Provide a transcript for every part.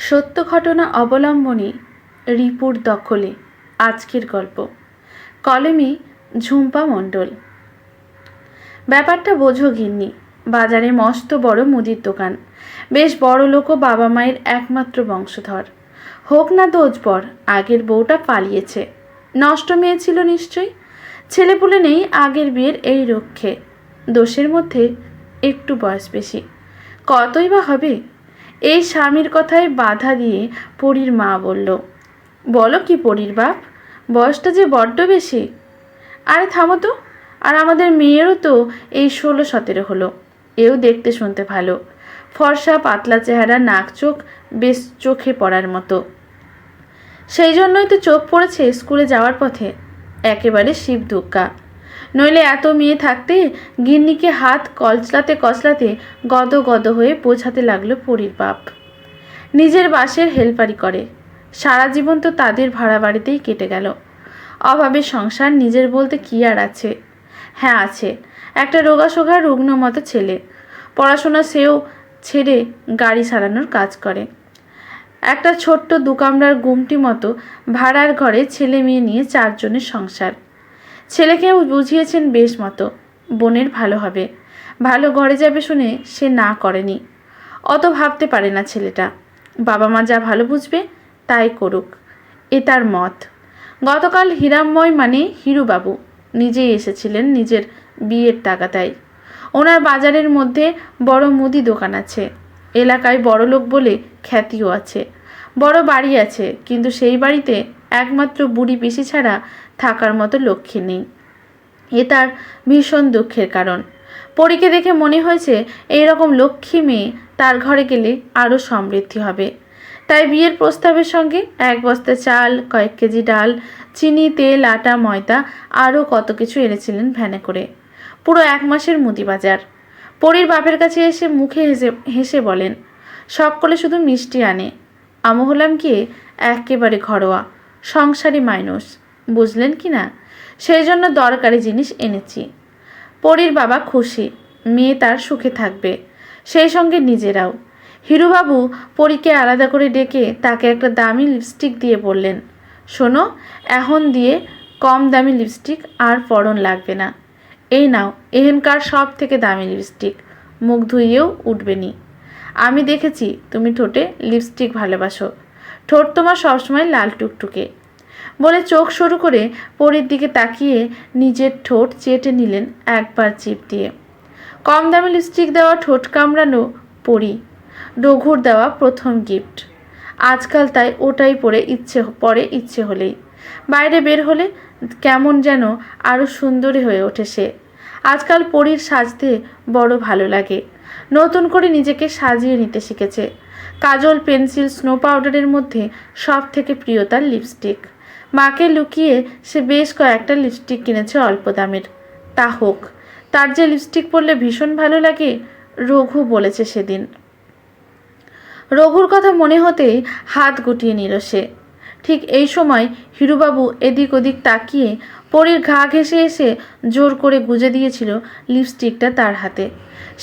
সত্য ঘটনা অবলম্বনে রিপুর দখলে আজকের গল্প। কলমে ঝুম্পা মণ্ডল। ব্যাপারটা বোঝো গিন্নি, বাজারে মস্ত বড় মুদির দোকান, বেশ বড় লোক ও বাবা মায়ের একমাত্র বংশধর। হোক না দোজবর, আগের বউটা পালিয়েছে, নষ্ট মেয়ে ছিল নিশ্চয়ই। ছেলেপুলে নেই আগের বিয়ের এই রক্ষে, দোষের মধ্যে একটু বয়স বেশি, কতই বা হবে। এই স্বামীর কথায় বাধা দিয়ে পরীর মা বলল, বলো কি পরীর বাপ, বয়সটা যে বড্ড বেশি। আরে থামো তো, আর আমাদের মেয়েরও তো এই 16-17 হলো। এও দেখতে শুনতে ভালো, ফর্সা পাতলা চেহারা, নাক চোখ বেশ চোখে পড়ার মতো। সেই জন্যই তো চোখ পড়েছে স্কুলে যাওয়ার পথে, একেবারে শিব দুগ্গা। নইলে এত মেয়ে থাকতে গিন্নিকে হাত কচলাতে কচলাতে গদ গদ হয়ে বোঝাতে লাগলো পরীর বাপ। নিজের বাসের হেল্পারি করে, সারা জীবন তো তাদের ভাড়া বাড়িতেই কেটে গেল। অভাবের সংসার, নিজের বলতে কি আর আছে? হ্যাঁ আছে, একটা রোগাসোগা রুগ্ন মতো ছেলে, পড়াশোনা সেও ছেড়ে গাড়ি সারানোর কাজ করে। একটা ছোট্ট দুকামরার গুমটি মতো ভাড়ার ঘরে ছেলে মেয়ে নিয়ে 4 জনের সংসার। ছেলেকেও বুঝিয়েছেন বেশ মতো, বোনের ভালো হবে, ভালো ঘরে যাবে শুনে সে না করেনি। অত ভাবতে পারে না ছেলেটা, বাবা মা যা ভালো বুঝবে তাই করুক, এ তার মত। গতকাল হীরাময় মানে হিরুবাবু নিজেই এসেছিলেন নিজের বিয়ের তাগাদায়। ওনার বাজারের মধ্যে বড় মুদি দোকান আছে, এলাকায় বড় লোক বলে খ্যাতিও আছে, বড় বাড়ি আছে, কিন্তু সেই বাড়িতে একমাত্র বুড়ি পিসি ছাড়া থাকার মতো লক্ষ্মী নেই। এ তার ভীষণ দুঃখের কারণ। পরীকে দেখে মনে হয়েছে এইরকম লক্ষ্মী মেয়ে তার ঘরে গেলে আরও সমৃদ্ধি হবে। তাই বিয়ের প্রস্তাবের সঙ্গে 1 বস্তা চাল, কয়েক কেজি ডাল, চিনি, তেল, আটা, ময়দা, আরও কত কিছু এনেছিলেন ভ্যানে করে। পুরো 1 মাসের মুদি বাজার। পরীর বাপের কাছে এসে মুখে হেসে বলেন, সকলে শুধু মিষ্টি আনে, আমি হলাম গিয়ে একেবারে ঘরোয়া সংসারী মানুষ, বুঝলেন কি না? সেই জন্য দরকারি জিনিস এনেছি। পরীর বাবা খুশি, মেয়ে তার সুখে থাকবে, সেই সঙ্গে নিজেরাও। হিরুবাবু পরীকে আলাদা করে ডেকে তাকে একটা দামি লিপস্টিক দিয়ে বললেন, শোনো, এখন দিয়ে কম দামি লিপস্টিক আর পরন লাগবে না, এই নাও এহেনকার সব থেকে দামি লিপস্টিক, মুখ ধুইয়েও উঠবে নি। আমি দেখেছি তুমি ঠোঁটে লিপস্টিক ভালোবাসো, ঠোঁট তোমার সবসময় লাল টুকটুকে। বলে চোখ সরু করে পরীর দিকে তাকিয়ে নিজের ঠোঁট চেটে নিলেন একবার জিভ দিয়ে। কম দামি লিপস্টিক দেওয়া ঠোঁট কামড়ানো পরী, রঘুর দেওয়া প্রথম গিফট। আজকাল তাই ওটাই পরে ইচ্ছে হলেই। বাইরে বের হলে কেমন যেন আরও সুন্দরী হয়ে ওঠে সে। আজকাল পরীর সাজতে বড় ভালো লাগে, নতুন করে নিজেকে সাজিয়ে নিতে শিখেছে। কাজল, পেন্সিল, স্নো পাউডারের মধ্যে সব থেকে প্রিয় তার লিপস্টিক। মাকে লুকিয়ে সে বেশ কয়েকটা লিপস্টিক কিনেছে অল্প দামের। তা হোক, তার যে লিপস্টিক পরলে ভীষণ ভালো লাগে, রঘু বলেছে সেদিন। রঘুর কথা মনে হতেই হাত গুটিয়ে নিল সে। ঠিক এই সময় হিরুবাবু এদিক ওদিক তাকিয়ে পরীর ঘা ঘেঁষে এসে জোর করে গুজে দিয়েছিল লিপস্টিকটা তার হাতে।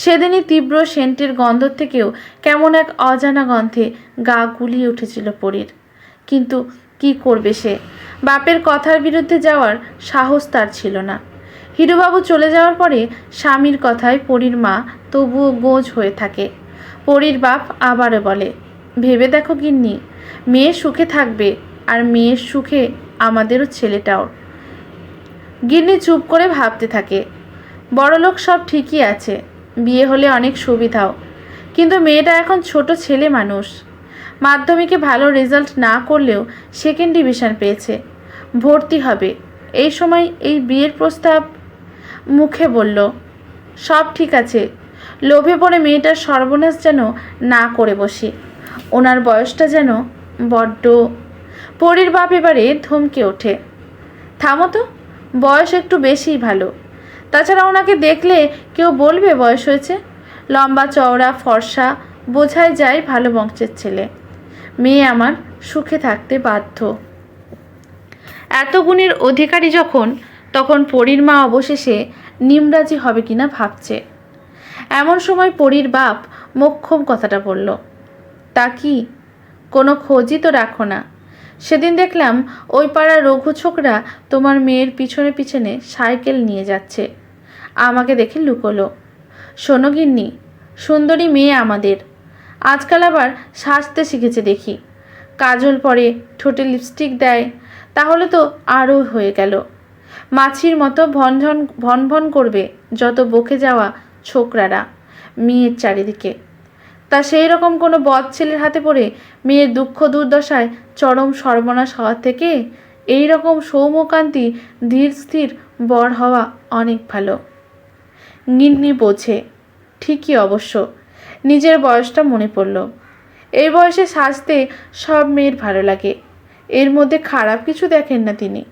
সেদিনই তীব্র সেন্টের গন্ধ থেকেও কেমন এক অজানা গন্ধে গা গুলিয়ে উঠেছিল পরীর। কিন্তু কি করবে সে? বাপের কথার বিরুদ্ধে যাওয়ার সাহস তার ছিল না। হিরুবাবু চলে যাওয়ার পরে স্বামীর কথায় পরীর মা তবুও গোঁজ হয়ে থাকে। পরীর বাপ আবারও বলে, ভেবে দেখো গিন্নি, মেয়ে সুখে থাকবে, আর মেয়ের সুখে আমাদেরও ছেলেটাও। গিন্নি চুপ করে ভাবতে থাকে। বড়লোক সব ঠিকই আছে, বিয়ে হলে অনেক সুবিধাও, কিন্তু মেয়েটা এখন ছোট ছেলে মানুষ। মাধ্যমিকে ভালো রেজাল্ট না করলেও 2nd ডিভিশন পেয়েছে, ভর্তি হবে। এই সময় এই বিয়ের প্রস্তাব? মুখে বলল সব ঠিক আছে, লোভে পড়ে মেয়েটার সর্বনাশ যেন না করে বসি। ওনার বয়সটা যেন বড্ড। পরীর বাপ এবারে ধমকে ওঠে, থামো তো, বয়স একটু বেশিই ভালো। তাছাড়া ওনাকে দেখলে কেউ বলবে বয়স হয়েছে? লম্বা চওড়া ফর্সা, বোঝাই যায় ভালো বংশের ছেলে। মেয়ে আমার সুখে থাকতে বাধ্য। এত গুণের অধিকারী যখন, তখন পরীর মা অবশেষে নিমরাজি হবে কিনা ভাবছে। এমন সময় পরীর বাপ মোক্ষম কথাটা বলল, তা কি? কোনো খোঁজই তো রাখো না। সেদিন দেখলাম ওই পাড়ার রঘু ছোকরা তোমার মেয়ের পিছনে পিছনে সাইকেল নিয়ে যাচ্ছে। আমাকে দেখে লুকোলো। শোনো গিন্নি, সুন্দরী মেয়ে আমাদের, আজকাল আবার সাজতে শিখেছে দেখি। কাজল পরে, ঠোঁটে লিপস্টিক দেয়, তাহলে তো আরও হয়ে গেল। মাছির মতো ভন ভন করবে যত বকে যাওয়া ছোকরারা মেয়ের চারিদিকে। তা সেই রকম কোনো বদ ছেলের হাতে পড়ে মেয়ের দুঃখ দুর্দশায় চরম সর্বনাশ হওয়ার থেকে এই রকম সৌম্যকান্তি ধীর স্থির বর হওয়া অনেক ভালো। গিন্নি বোঝে ঠিকই, অবশ্য নিজের বয়সটা মনে পড়ল। এই বয়সে সাজতে সব মেয়ের ভালো লাগে, এর মধ্যে খারাপ কিছু দেখেন না তিনি।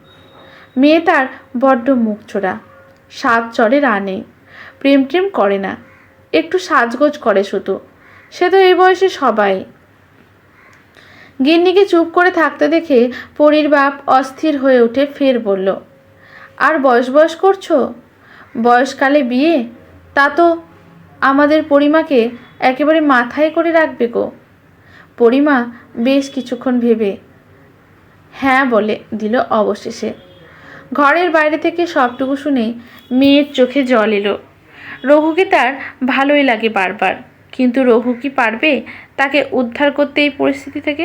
মেয়ে তার বড্ড মুখ চোরা, সাজ চড়ের নেই, প্রেম টেম করে না, একটু সাজগোজ করে শুধু। সে তো এই বয়সে সবাই। গিন্নিকে চুপ করে থাকতে দেখে পরীর বাপ অস্থির হয়ে উঠে ফের বলল, আর বয়স বয়স করছো? বয়সকালে বিয়ে, তা তো আমাদের পরিমাকে একেবারে মাথায় করে রাখবে গো। পরিমা বেশ কিছুক্ষণ ভেবে হ্যাঁ বলে দিল অবশেষে। ঘরের বাইরে থেকে সবটুকু শুনে মেয়ের চোখে জল এলো। রঘুকে তার ভালোই লাগে বারবার, কিন্তু রঘু কি পারবে তাকে উদ্ধার করতে এই পরিস্থিতি থেকে?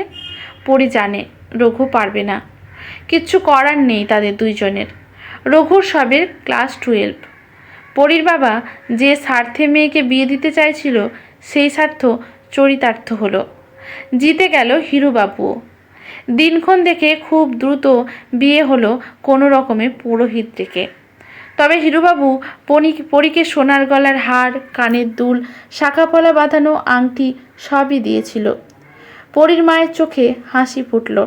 পরি জানে রঘু পারবে না, কিচ্ছু করার নেই তাদের দুইজনের। রঘুর সবের ক্লাস 12। পরির বাবা যে স্বার্থে মেয়েকে বিয়ে দিতে চাইছিল সেই স্বার্থ চরিতার্থ হলো। জিতে গেল হিরুবাবুও। দিনক্ষণ দেখে খুব দ্রুত বিয়ে হলো কোনো রকমে পুরোহিত রেখে। তবে হিরুবাবু পরীকে সোনার গলার হার, কানের দুল, শাঁখাপলা বাঁধানো আংটি সবই দিয়েছিল। পরীর মায়ের চোখে হাসি ফুটল।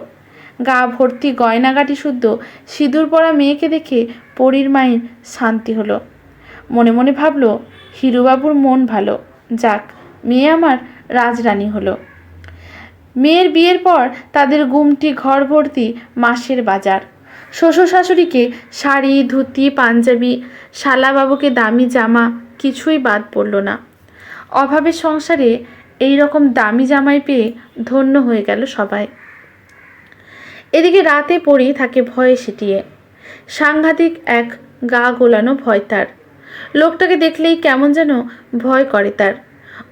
গা ভর্তি গয়নাগাটি শুদ্ধ সিঁদুর পরা মেয়েকে দেখে পরীর মায়ের শান্তি হলো। মনে মনে ভাবল, হিরুবাবুর মন ভালো, যাক মেয়ে আমার রাজরানী হলো। মেয়ের বিয়ের পর তাদের গুমটি ঘর ভর্তি মাসের বাজার। শ্বশুর শাশুড়িকে শাড়ি, ধুতি, পাঞ্জাবি, শালাবাবুকে দামি জামা, কিছুই বাদ পড়ল না। অভাবের সংসারে এই রকম দামি জামাই পেয়ে ধন্য হয়ে গেল সবাই। এদিকে রাতে পড়ি থাকে ভয়ে সিটিয়ে। সাংঘাতিক এক গা গোলানো ভয় তার। লোকটাকে দেখলেই কেমন যেন ভয় করে তার।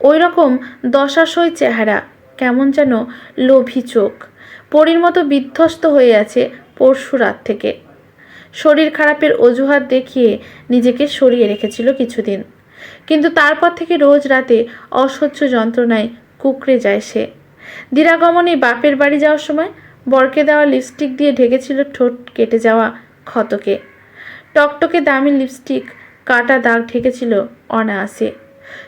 ওই রকম দশাসই চেহারা, কেমন যেন লোভী চোখ। পরীর মতো বিধ্বস্ত হয়ে আছে পরশু রাত থেকে। শরীর খারাপের অজুহাত দেখিয়ে নিজেকে সরিয়ে রেখেছিল কিছুদিন, কিন্তু তারপর থেকে রোজ রাতে অসহ্য যন্ত্রণায় কুঁকড়ে যায় সে। দিরাগমনে বাপের বাড়ি যাওয়ার সময় বরকে দেওয়া লিপস্টিক দিয়ে ঢেকেছিল ঠোঁট কেটে যাওয়া ক্ষতকে। টকটকে দামি লিপস্টিক কাটা দাগ ঢেকেছিল অনায়াসে।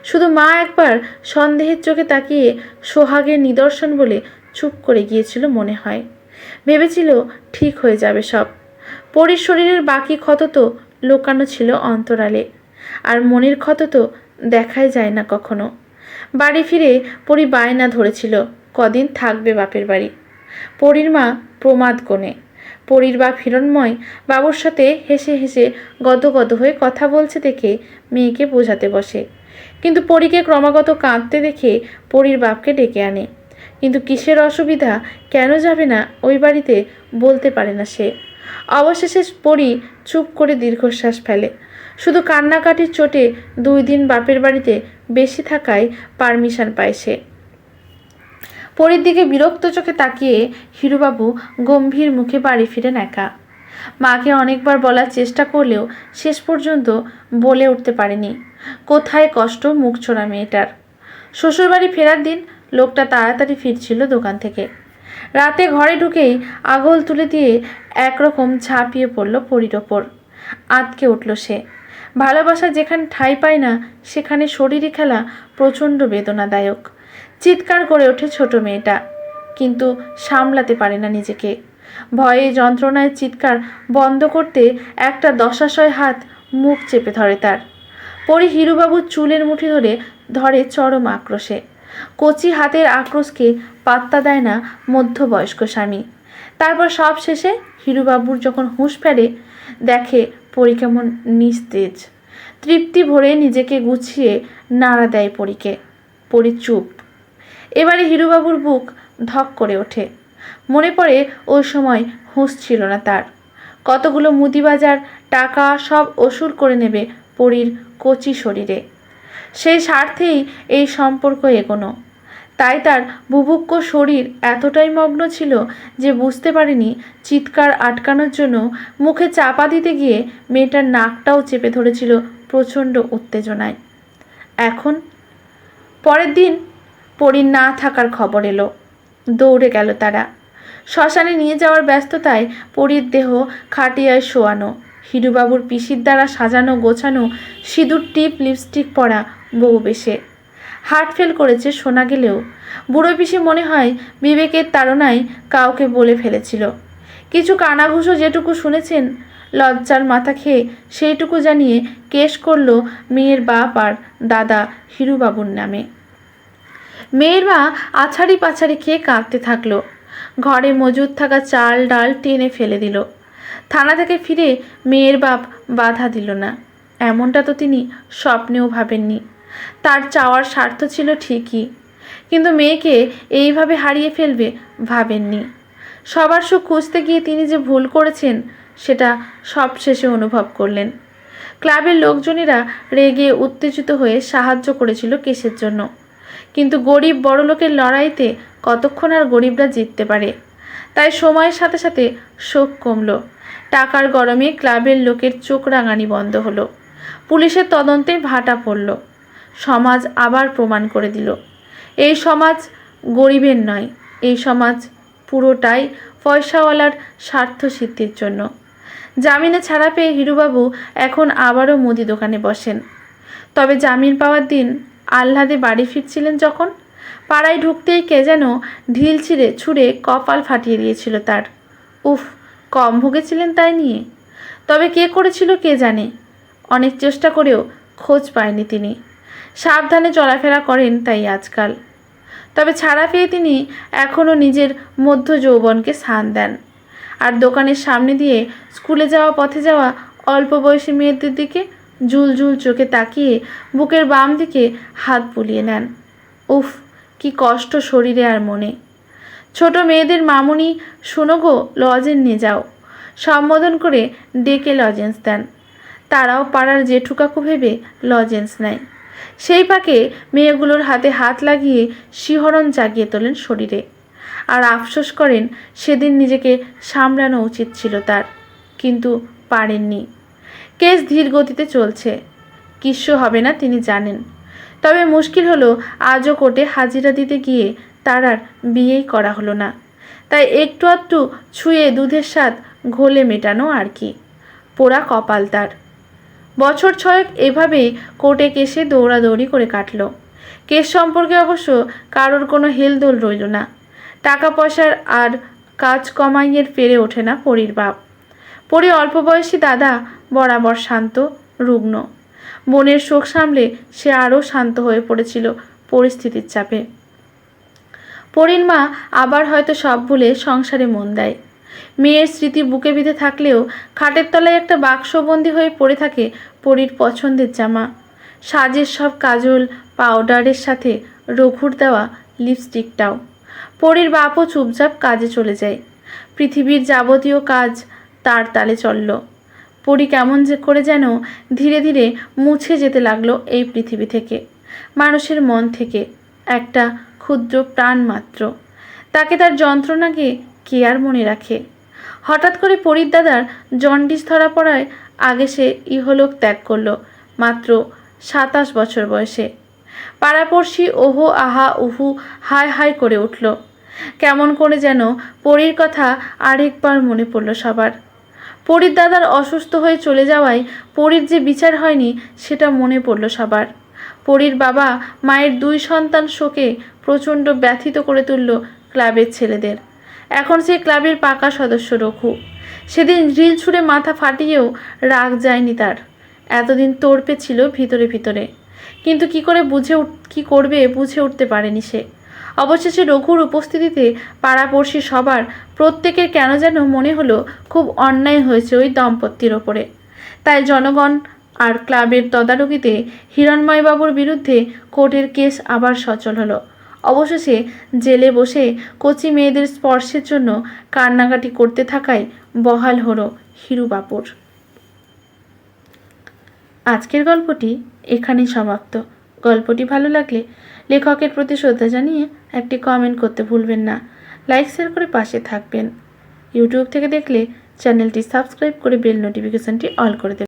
শুধু মা একবার সন্দেহের চোখে তাকিয়ে সোহাগের নিদর্শন বলে চুপ করে গিয়েছিল মনে হয়। ভেবেছিল ঠিক হয়ে যাবে সব। পরীর শরীরের বাকি ক্ষত তো লোকানো ছিল অন্তরালে, আর মনের ক্ষত তো দেখাই যায় না কখনো। বাড়ি ফিরে পরী বায়না ধরেছিল কদিন থাকবে বাপের বাড়ি। পরীর মা প্রমাদ কোণে। পরীর বাপ হিরণময় বাবুর সাথে হেসে হেসে গদগদ হয়ে কথা বলছে দেখে মেয়েকে বোঝাতে বসে, কিন্তু পরীকে ক্রমাগত কাঁদতে দেখে পরীর বাপকে ডেকে আনে। কিন্তু কিসের অসুবিধা, কেন যাবে না ওই বাড়িতে বলতে পারে না সে। অবশেষে পরী চুপ করে দীর্ঘশ্বাস ফেলে। শুধু কান্নাকাটির চোটে 2 দিন বাপের বাড়িতে বেশি থাকায় পারমিশন পায় সে। পরীর দিকে বিরক্ত চোখে তাকিয়ে হিরুবাবু গম্ভীর মুখে বাড়ি ফিরেন একা। মাকে অনেকবার বলার চেষ্টা করলেও শেষ পর্যন্ত বলে উঠতে পারেনি কোথায় কষ্ট মুখ ছোড়া মেয়েটার। শ্বশুরবাড়ি ফেরার দিন লোকটা তাড়াতাড়ি ফিরছিল দোকান থেকে। রাতে ঘরে ঢুকেই আগল তুলে দিয়ে একরকম ঝাঁপিয়ে পড়ল পরীর ওপর। আঁতকে উঠল সে। ভালোবাসা যেখানে ঠাঁই পায় না সেখানে শরীরে খেলা প্রচণ্ড বেদনাদায়ক। চিৎকার করে ওঠে ছোট মেয়েটা, কিন্তু সামলাতে পারে না নিজেকে। ভয়ে যন্ত্রণায় চিৎকার বন্ধ করতে একটা দশাশয় হাত মুখ চেপে ধরে তার। পরী হিরুবাবুর চুলের মুঠি ধরে চরম আক্রোশে। কচি হাতের আক্রোশকে পাত্তা দেয় না মধ্যবয়স্ক স্বামী। তারপর সব শেষে হিরুবাবুর যখন হুঁশ ফেরে, দেখে পরী কেমন নিস্তেজ। তৃপ্তি ভরে নিজেকে গুছিয়ে নাড়া দেয় পরীকে। পরী চুপ। এবারে হিরুবাবুর বুক ধক করে ওঠে। মনে পড়ে ওই সময় হুঁশ ছিল না তার। কতগুলো মুদিবাজার টাকা সব ওসুল করে নেবে পরীর কচি শরীরে। সেই স্বার্থেই এই সম্পর্ক এগোনো। তাই তার বুভুক্ষ শরীর এতটাই মগ্ন ছিল যে বুঝতে পারেনি চিৎকার আটকানোর জন্য মুখে চাপা দিতে গিয়ে মেয়েটার নাকটাও চেপে ধরেছিল প্রচণ্ড উত্তেজনায়। এখন পরের দিন পরীর না থাকার খবর এলো। দৌড়ে গেল তারা। শ্মশানে নিয়ে যাওয়ার ব্যস্ততায় পরীর দেহ খাটিয়ায় শোয়ানো, হিরুবাবুর পিসির দ্বারা সাজানো গোছানো, সিঁদুর টিপ লিপস্টিক পরা বউ বেশে হার্ট ফেল করেছে শোনা গেলেও বুড়ো পিসি মনে হয় বিবেকের তাড়নায় কাউকে বলে ফেলেছিল। কিছু কানাঘুষো যেটুকু শুনেছেন লজ্জার মাথা খেয়ে সেইটুকু জানিয়ে কেস করল মেয়ের বাপ আর দাদা হিরুবাবুর নামে। মেয়ের মা আছাড়ি পাছাড়ি খেয়ে কাঁদতে থাকলো। ঘরে মজুদ থাকা চাল ডাল টেনে ফেলে দিল। থানা থেকে ফিরে মেয়ের বাপ বাধা দিল না। এমনটা তো তিনি স্বপ্নেও ভাবেননি। তার চাওয়ার স্বার্থ ছিল ঠিকই, কিন্তু মেয়েকে এইভাবে হারিয়ে ফেলবে ভাবেননি। সবার সুখ খুঁজতে গিয়ে তিনি যে ভুল করেছেন সেটা সবশেষে অনুভব করলেন। ক্লাবের লোকজনেরা রেগে উত্তেজিত হয়ে সাহায্য করেছিল কেসের জন্য, কিন্তু গরিব বড়লোকের লড়াইতে কতক্ষণ আর গরিবরা জিততে পারে। তাই সময়ের সাথে সাথে শোক কমল। টাকার গরমে ক্লাবের লোকের চোখ রাঙানি বন্ধ হলো। পুলিশের তদন্তে ভাটা পড়ল। সমাজ আবার প্রমাণ করে দিল এই সমাজ গরিবের নয়, এই সমাজ পুরোটাই পয়সাওয়ালার স্বার্থ সিদ্ধির জন্য। জামিনে ছাড়া পেয়ে হিরুবাবু এখন আবারও মুদি দোকানে বসেন। তবে জামিন পাওয়ার দিন আহ্লাদে বাড়ি ফিরছিলেন যখন, পাড়ায় ঢুকতেই কে যেন ঢিল ছুঁড়ে কপাল ফাটিয়ে দিয়েছিল তার। উফ, কম ভুগেছিলেন তাই নিয়ে। তবে কে করেছিল কে জানে। অনেক চেষ্টা করেও খোঁজ পায়নি তিনি। সাবধানে চলাফেরা করেন তাই আজকাল। তবে ছাড়া পেয়ে তিনি এখনও নিজের মধ্য যৌবনকে স্থান দেন। আর দোকানের সামনে দিয়ে স্কুলে যাওয়া পথে যাওয়া অল্প বয়সী মেয়েদের দিকে ঝুলঝুল চোখে তাকিয়ে বুকের বাম দিকে হাত বুলিয়ে নেন। উফ, কি কষ্ট শরীরে আর মনে। ছোট মেয়েদের মামুনি শোনো গো, লজেন্স নিয়ে যাও, সম্বোধন করে ডেকে লজেন্স দেন। তারাও পাড়ার জেঠু কাকু ভেবে লজেন্স নেয়। সেই পাকে মেয়েগুলোর হাতে হাত লাগিয়ে শিহরণ জাগিয়ে তোলেন শরীরে। আর আফসোস করেন সেদিন নিজেকে সামলানো উচিত ছিল তার, কিন্তু পারেননি। কেস ধীর গতিতে চলছে, কিচ্ছু হবে না তিনি জানেন। তবে মুশকিল হলো আজও কোর্টে হাজিরা দিতে গিয়ে তার আর বিয়েই করা হলো না। তাই একটু আধটু ছুঁয়ে দুধের স্বাদ ঘোলে মেটানো আর কি। পোড়া কপাল তার। বছর ছয়েক এভাবেই কোর্টে কেসে দৌড়াদৌড়ি করে কাটল। কেস সম্পর্কে অবশ্য কারোর কোনো হেলদোল রইল না। টাকা পয়সার আর কাজ কমাইয়ের পেরে ওঠে না পরীর বাপ। পরী অল্প বয়সী দাদা বরাবর শান্ত রুগ্ন। বোনের শোক সামলে সে আরও শান্ত হয়ে পড়েছিল পরিস্থিতির চাপে। পরীর মা আবার হয়তো সব ভুলে সংসারে মন দেয়। মেয়ের স্মৃতি বুকে বিঁধে থাকলেও খাটের তলায় একটা বাক্সবন্দি হয়ে পড়ে থাকে পরীর পছন্দের জামা, সাজের সব কাজল পাউডারের সাথে রঘুর দেওয়া লিপস্টিকটাও। পরীর বাপও চুপচাপ কাজে চলে যায়। পৃথিবীর যাবতীয় কাজ তার তালে চলল। পরী কেমন যে করে যেন ধীরে ধীরে মুছে যেতে লাগলো এই পৃথিবী থেকে, মানুষের মন থেকে। একটা ক্ষুদ্র প্রাণ মাত্র, তাকে তার যন্ত্রণাকে কে আর মনে রাখে। হঠাৎ করে পরীর দাদার জন্ডিস ধরা পড়ায় আগে সে ইহলোক ত্যাগ করলো মাত্র 27 বছর বয়সে। পাড়াপড়শি ওহো আহা উহু হায় হায় করে উঠল। কেমন করে যেন পরীর কথা আরেকবার মনে পড়ল সবার। পরীর দাদার অসুস্থ হয়ে চলে যাওয়ায় পরীর যে বিচার হয়নি সেটা মনে পড়ল সবার। পরীর বাবা মায়ের 2 সন্তান শোকে প্রচণ্ড ব্যথিত করে তুলল ক্লাবের ছেলেদের। এখন সে ক্লাবের পাকা সদস্য রঘু। সেদিন ঢিল ছুঁড়ে মাথা ফাটিয়েও রাগ যায়নি তার। এতদিন তোড়পে ছিল ভিতরে ভিতরে, কিন্তু কি করবে বুঝে উঠতে পারেনি সে। অবশেষে রঘুর উপস্থিতিতে পাড়াপড়শি সবার প্রত্যেকের কেন যেন মনে হলো খুব অন্যায় হয়েছে ওই দম্পতির ওপরে। তাই জনগণ আর ক্লাবের তদারকিতে হিরণময়বাবুর বিরুদ্ধে কোর্টের কেস আবার সচল হলো। অবশেষে জেলে বসে কচি মেয়েদের স্পর্শের জন্য কান্নাকাটি করতে থাকায় বহাল হলো হিরু বাপুর। আজকের গল্পটি এখানেই সমাপ্ত। গল্পটি ভালো লাগলে লেখকের প্রতি শ্রদ্ধা জানিয়ে একটি কমেন্ট করতে ভুলবেন না। লাইক শেয়ার করে পাশে থাকবেন। ইউটিউব থেকে দেখলে চ্যানেলটি সাবস্ক্রাইব করে বেল নোটিফিকেশনটি অল করে দেবেন।